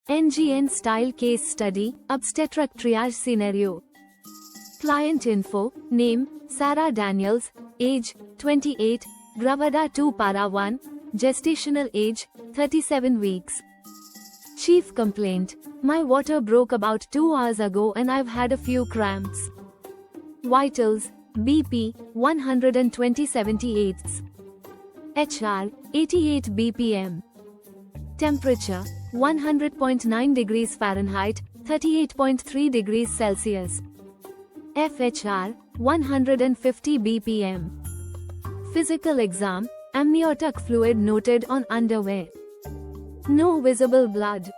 NGN style case study, obstetric triage scenario. Client info, name, Sarah Daniels, age, 28, Gravida 2 Para 1, gestational age, 37 weeks. Chief complaint, my water broke about 2 hours ago and I've had a few cramps. Vitals, BP, 120/78. HR, 88 BPM. Temperature, 100.9 degrees Fahrenheit, 38.3 degrees Celsius. FHR, 150 BPM. Physical exam, amniotic fluid noted on underwear. No visible blood.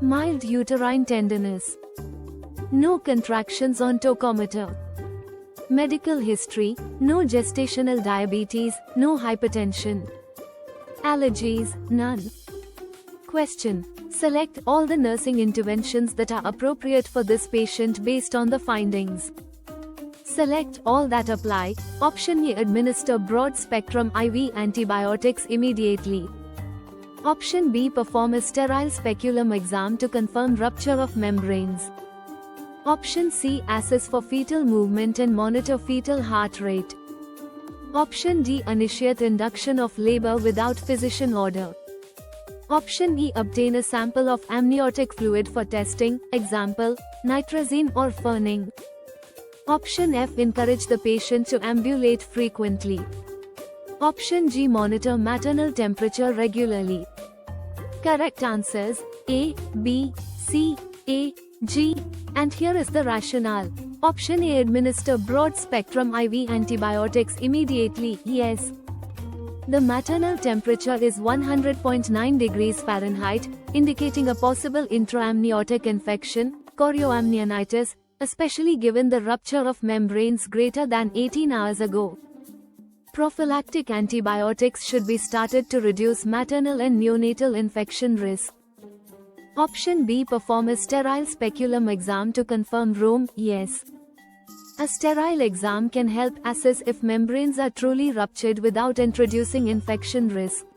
Mild uterine tenderness. No contractions on tachometer. Medical history, no gestational diabetes, no hypertension. Allergies, none. Question. Select all the nursing interventions that are appropriate for this patient based on the findings. Select all that apply. Option A. Administer broad-spectrum IV antibiotics immediately. Option B. Perform a sterile speculum exam to confirm rupture of membranes. Option C. Assess for fetal movement and monitor fetal heart rate. Option D. Initiate induction of labor without physician order. Option E. Obtain a sample of amniotic fluid for testing, example, nitrazine or Ferning. Option F. Encourage the patient to ambulate frequently. Option G. Monitor maternal temperature regularly. Correct answers, A, B, C, A, G, and here is the rationale. Option A. Administer broad-spectrum IV antibiotics immediately, yes. The maternal temperature is 100.9 degrees Fahrenheit, indicating a possible intraamniotic infection, chorioamnionitis, especially given the rupture of membranes greater than 18 hours ago. Prophylactic antibiotics should be started to reduce maternal and neonatal infection risk. Option B. Perform a sterile speculum exam to confirm Rome, yes. A sterile exam can help assess if membranes are truly ruptured without introducing infection risk.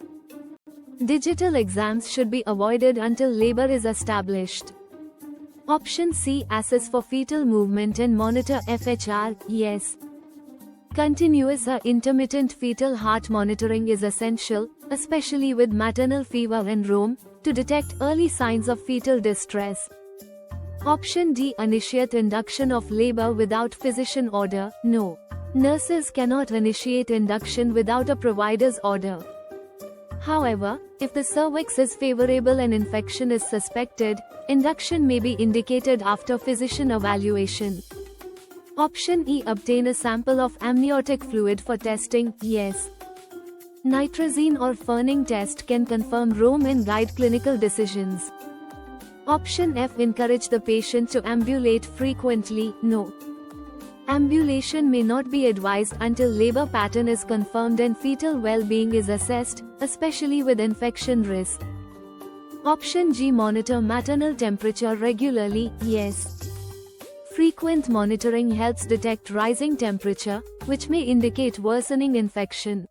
Digital exams should be avoided until labor is established. Option C. Assess for fetal movement and monitor FHR, yes. Continuous or intermittent fetal heart monitoring is essential, especially with maternal fever and Rome, to detect early signs of fetal distress. Option D. Initiate induction of labor without physician order, no. Nurses cannot initiate induction without a provider's order. However, if the cervix is favorable and infection is suspected, induction may be indicated after physician evaluation. Option E. Obtain a sample of amniotic fluid for testing, yes. Nitrazine or Ferning test can confirm Rome and guide clinical decisions. Option F. Encourage the patient to ambulate frequently, no. Ambulation may not be advised until labor pattern is confirmed and fetal well-being is assessed, especially with infection risk. Option G. Monitor maternal temperature regularly, yes. Frequent monitoring helps detect rising temperature, which may indicate worsening infection.